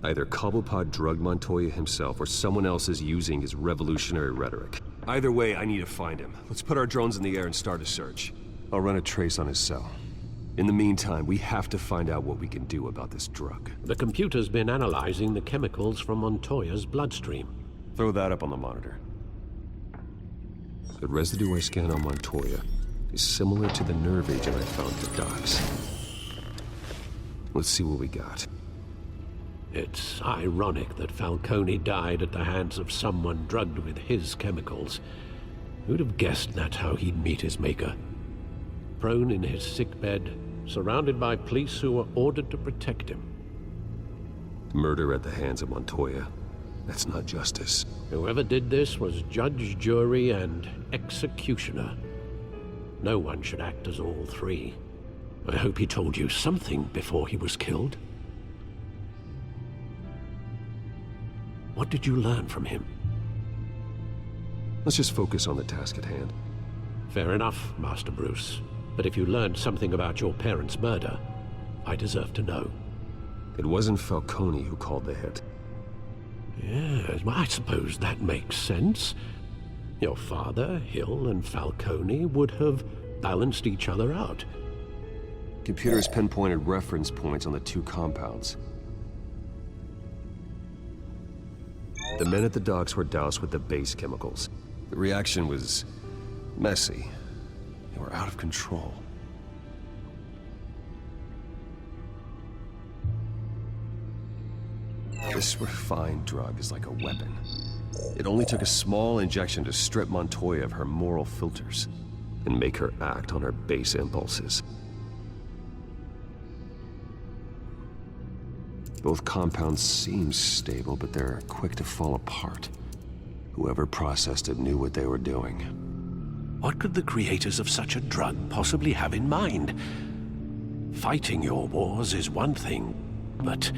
Either Cobblepot drugged Montoya himself, or someone else is using his revolutionary rhetoric. Either way, I need to find him. Let's put our drones in the air and start a search. I'll run a trace on his cell. In the meantime, we have to find out what we can do about this drug. The computer's been analyzing the chemicals from Montoya's bloodstream. Throw that up on the monitor. The residue I scanned on Montoya is similar to the nerve agent I found at the docks. Let's see what we got. It's ironic that Falcone died at the hands of someone drugged with his chemicals. Who'd have guessed that's how he'd meet his maker? Prone in his sickbed, surrounded by police who were ordered to protect him. Murder at the hands of Montoya. That's not justice. Whoever did this was judge, jury, and executioner. No one should act as all three. I hope he told you something before he was killed. What did you learn from him? Let's just focus on the task at hand. Fair enough, Master Bruce. But if you learned something about your parents' murder, I deserve to know. It wasn't Falcone who called the hit. Yes, well, I suppose that makes sense. Your father, Hill, and Falcone would have balanced each other out. Computers pinpointed reference points on the two compounds. The men at the docks were doused with the base chemicals. The reaction was messy. They were out of control. This refined drug is like a weapon. It only took a small injection to strip Montoya of her moral filters and make her act on her base impulses. Both compounds seem stable, but they're quick to fall apart. Whoever processed it knew what they were doing. What could the creators of such a drug possibly have in mind? Fighting your wars is one thing, but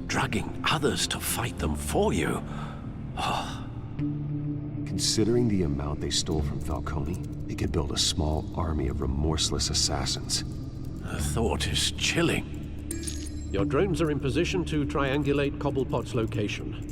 drugging others to fight them for you? Oh. Considering the amount they stole from Falcone, they could build a small army of remorseless assassins. The thought is chilling. Your drones are in position to triangulate Cobblepot's location.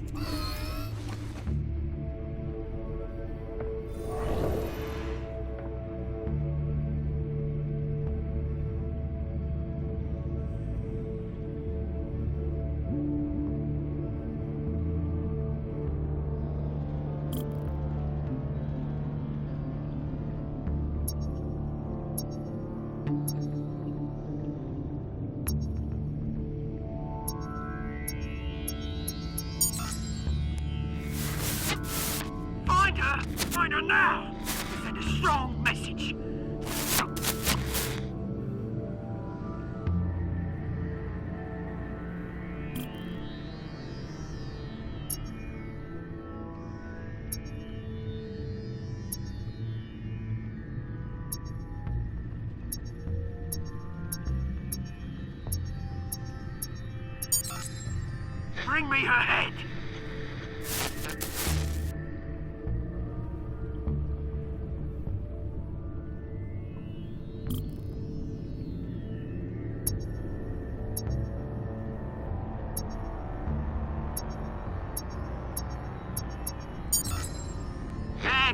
Find her now! Send a strong message. Bring me her head!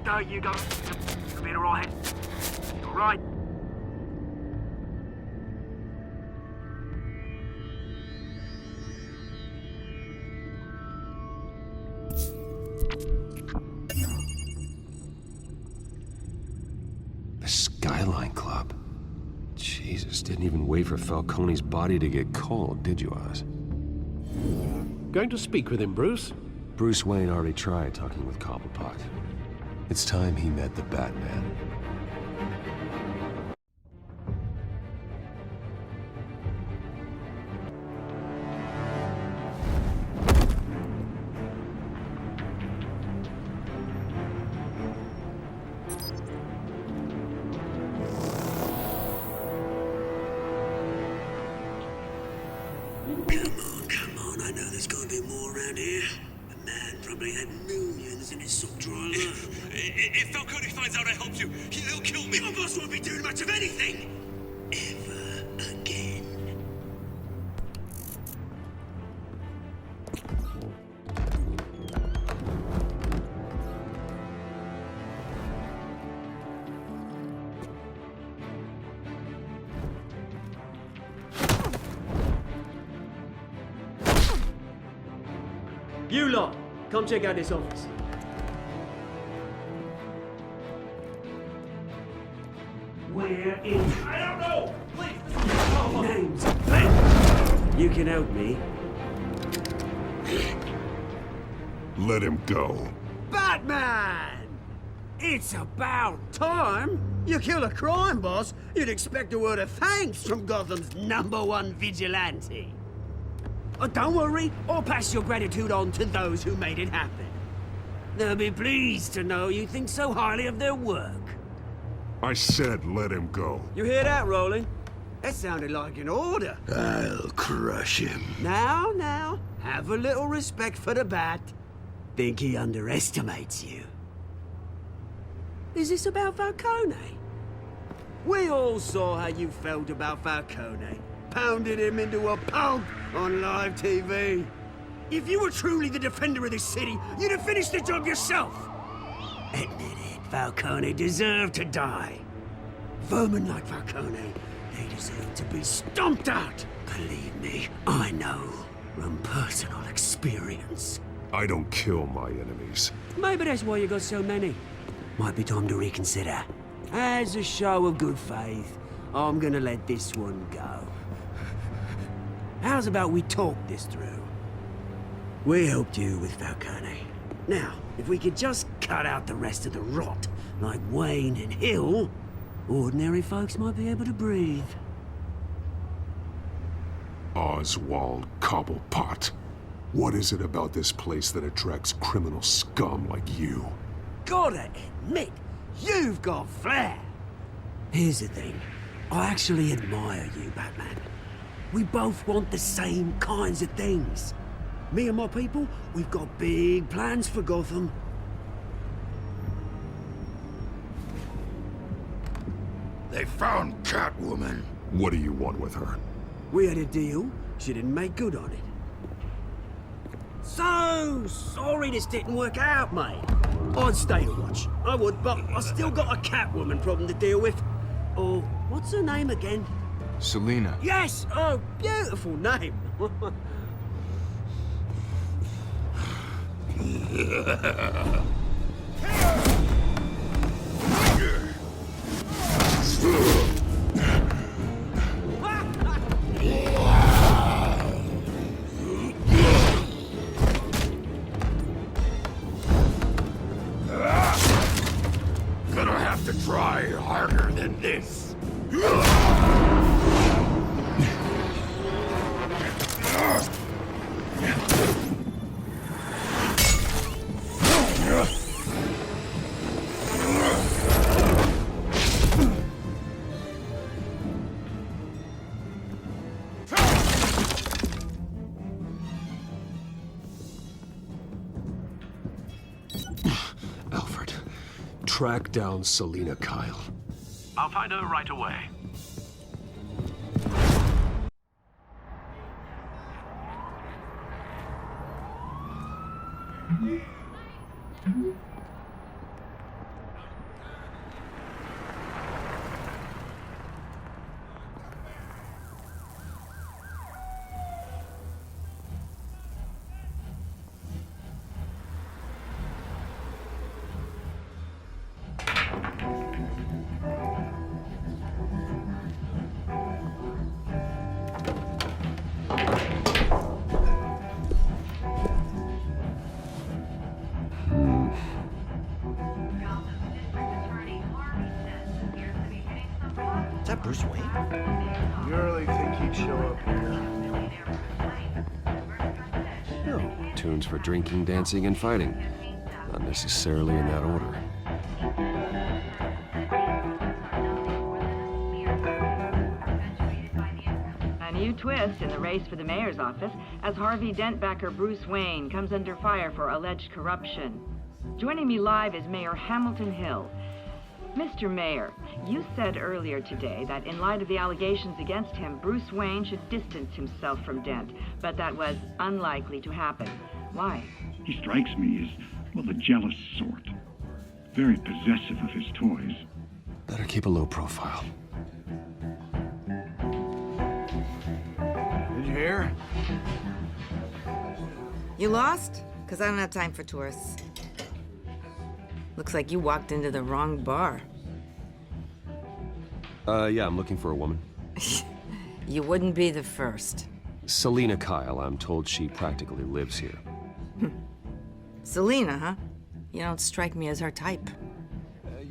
There you go. You'll be alright. Alright. The Skyline Club. Jesus, didn't even wait for Falcone's body to get cold, did you, Oz? Going to speak with him, Bruce? Bruce Wayne already tried talking with Cobblepot. It's time he met the Batman. Come on, I know there's gotta be more around here. The man probably had millions in his sock drawer alone. If Falcone finds out I helped you, he'll kill me. Your boss won't be doing much of anything! Ever again. You lot, come check out this office. Where is... I don't know! Please! Name's Ben. You can help me. Let him go. Batman! It's about time. You kill a crime boss, you'd expect a word of thanks from Gotham's #1 vigilante. Oh, don't worry, I'll pass your gratitude on to those who made it happen. They'll be pleased to know you think so highly of their work. I said let him go. You hear that, Roland? That sounded like an order. I'll crush him. Now, have a little respect for the Bat. Think he underestimates you. Is this about Falcone? We all saw how you felt about Falcone. Pounded him into a pulp on live TV. If you were truly the defender of this city, you'd have finished the job yourself. Admit it, Falcone deserved to die. Vermin like Falcone, they deserve to be stomped out. Believe me, I know from personal experience. I don't kill my enemies. Maybe that's why you got so many. Might be time to reconsider. As a show of good faith, I'm gonna let this one go. How's about we talk this through? We helped you with Falcone. Now, if we could just cut out the rest of the rot, like Wayne and Hill, ordinary folks might be able to breathe. Oswald Cobblepot. What is it about this place that attracts criminal scum like you? Gotta admit, you've got flair. Here's the thing. I actually admire you, Batman. We both want the same kinds of things. Me and my people, we've got big plans for Gotham. They found Catwoman. What do you want with her? We had a deal. She didn't make good on it. So sorry this didn't work out, mate. I'd stay to watch. I would, but I still got a Catwoman problem to deal with. Oh, what's her name again? Selina. Yes! Oh, beautiful name. Gonna have to try harder than this. Alfred, track down Selina Kyle. I'll find her right away. Is that Bruce Wayne? You really think he'd show up here? No. Tunes for drinking, dancing, and fighting. Not necessarily in that order. A new twist in the race for the mayor's office as Harvey Dent backer Bruce Wayne comes under fire for alleged corruption. Joining me live is Mayor Hamilton Hill. Mr. Mayor, you said earlier today that in light of the allegations against him, Bruce Wayne should distance himself from Dent, but that was unlikely to happen. Why? He strikes me as, well, the jealous sort. Very possessive of his toys. Better keep a low profile. Did you hear? You lost? because I don't have time for tourists. Looks like you walked into the wrong bar. Yeah, I'm looking for a woman. You wouldn't be the first. Selina Kyle, I'm told she practically lives here. Selina, huh? You don't strike me as her type.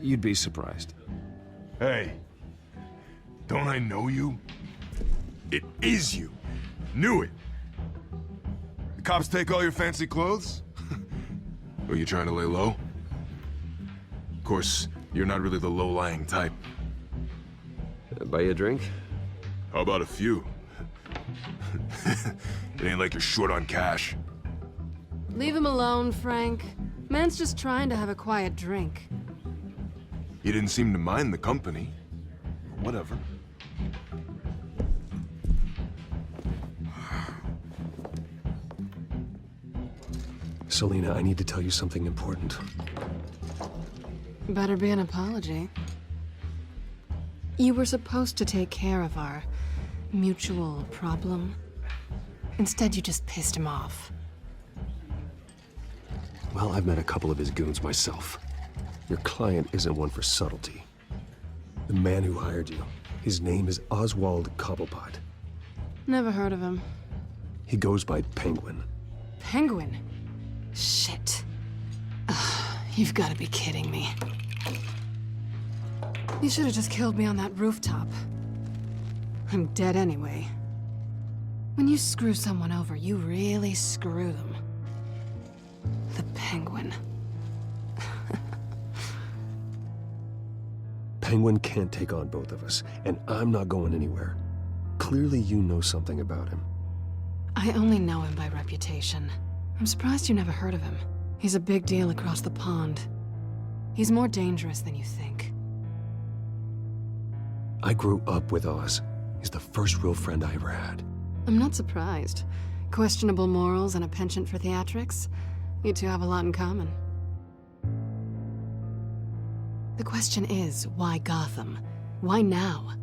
You'd be surprised. Hey, don't I know you? It is you. Knew it. The cops take all your fancy clothes? Are you trying to lay low? Of course, you're not really the low-lying type. Buy you a drink? How about a few? It ain't like you're short on cash. Leave him alone, Frank. Man's just trying to have a quiet drink. You didn't seem to mind the company. Whatever. Selina, I need to tell you something important. Better be an apology. You were supposed to take care of our mutual problem. Instead, you just pissed him off. Well, I've met a couple of his goons myself. Your client isn't one for subtlety. The man who hired you, his name is Oswald Cobblepot. Never heard of him. He goes by Penguin. Penguin? Shit. Ugh, you've got to be kidding me. You should have just killed me on that rooftop. I'm dead anyway. When you screw someone over, you really screw them. The Penguin. Penguin can't take on both of us, and I'm not going anywhere. Clearly you know something about him. I only know him by reputation. I'm surprised you never heard of him. He's a big deal across the pond. He's more dangerous than you think. I grew up with Oz. He's the first real friend I ever had. I'm not surprised. Questionable morals and a penchant for theatrics. You two have a lot in common. The question is, why Gotham? Why now?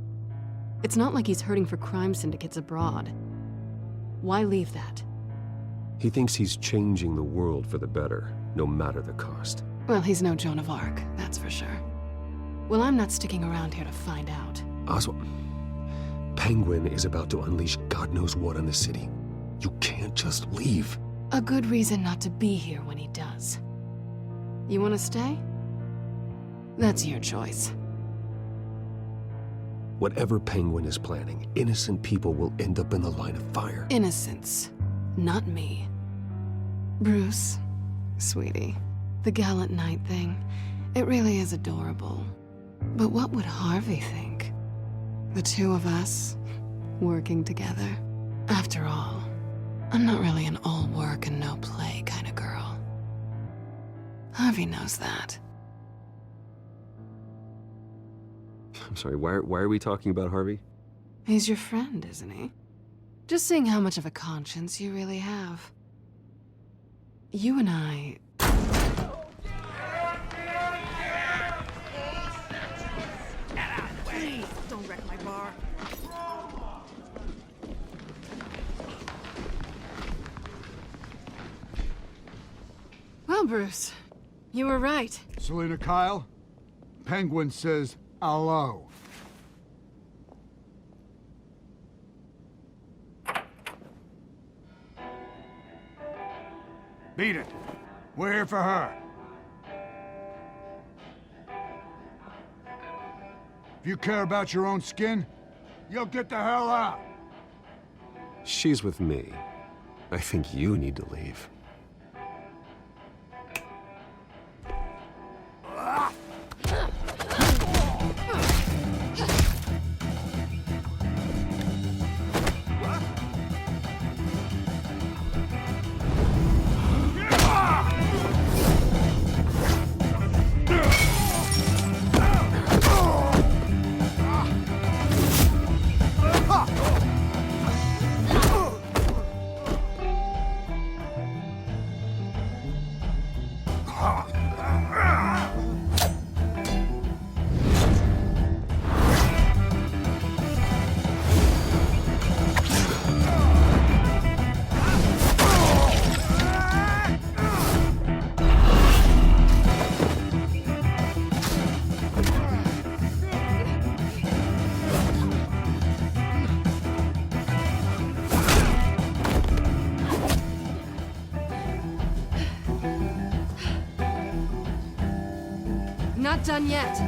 It's not like he's hurting for crime syndicates abroad. Why leave that? He thinks he's changing the world for the better, no matter the cost. Well, he's no Joan of Arc, that's for sure. Well, I'm not sticking around here to find out. Oswald, Penguin is about to unleash God knows what on the city. You can't just leave. A good reason not to be here when he does. You want to stay? That's your choice. Whatever Penguin is planning, innocent people will end up in the line of fire. Innocence, not me. Bruce, sweetie, the gallant knight thing, it really is adorable. But what would Harvey think? The two of us, working together. After all, I'm not really an all work and no play kind of girl. Harvey knows that. I'm sorry, why are we talking about Harvey? He's your friend, isn't he? Just seeing how much of a conscience you really have. You and I... Please, don't wreck my bar. Well, Bruce, you were right. Selina Kyle, Penguin says hello. Beat it. We're here for her. If you care about your own skin, you'll get the hell out. She's with me. I think you need to leave. Not done yet.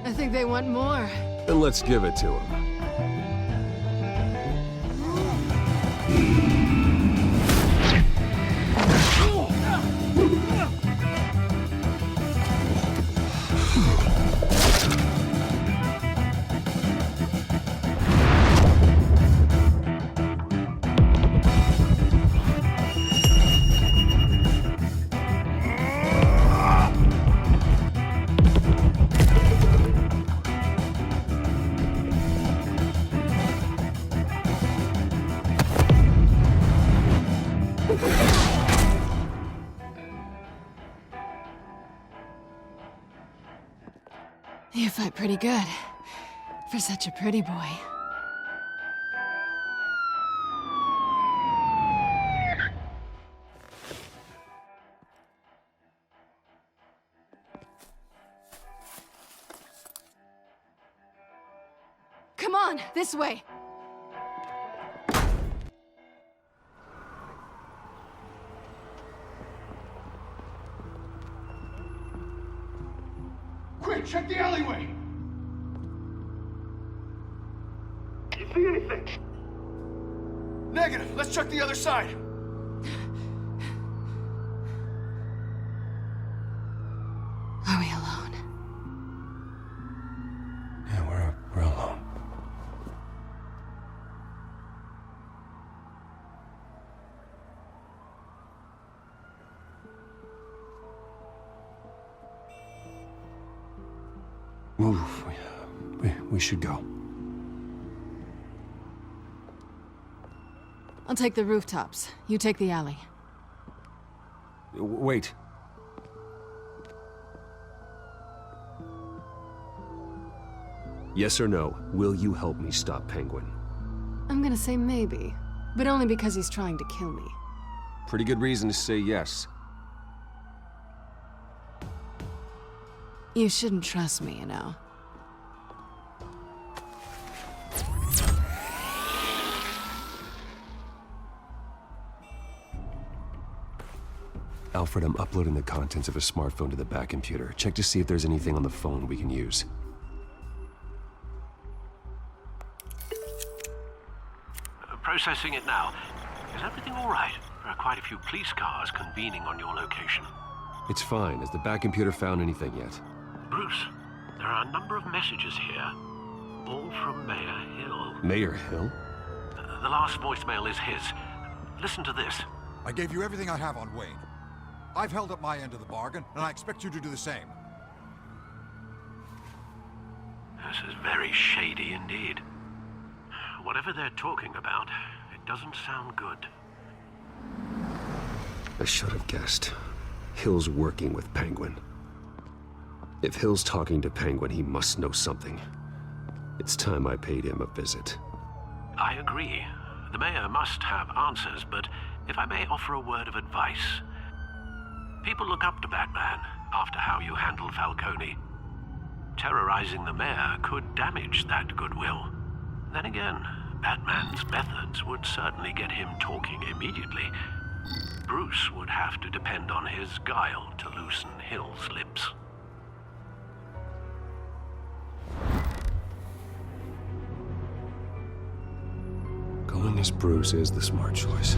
I think they want more. Then let's give it to him. You fight pretty good. For such a pretty boy. Come on, this way. Quick, check the alleyway! You see anything? Negative. Let's check the other side. Are we alone? Yeah, we're alone. Move. We should go. I'll take the rooftops. You take the alley. Wait. Yes or no, will you help me stop Penguin? I'm gonna say maybe, but only because he's trying to kill me. Pretty good reason to say yes. You shouldn't trust me, you know. Alfred, I'm uploading the contents of a smartphone to the back computer. Check to see if there's anything on the phone we can use. Processing it now. Is everything all right? There are quite a few police cars convening on your location. It's fine. Has the back computer found anything yet? Bruce, there are a number of messages here, all from Mayor Hill. Mayor Hill? The last voicemail is his. Listen to this. I gave you everything I have on Wayne. I've held up my end of the bargain, and I expect you to do the same. This is very shady indeed. Whatever they're talking about, it doesn't sound good. I should have guessed. Hill's working with Penguin. If Hill's talking to Penguin, he must know something. It's time I paid him a visit. I agree. The mayor must have answers, but if I may offer a word of advice. People look up to Batman after how you handled Falcone. Terrorizing the mayor could damage that goodwill. Then again, Batman's methods would certainly get him talking immediately. Bruce would have to depend on his guile to loosen Hill's lips. Going as Bruce is the smart choice.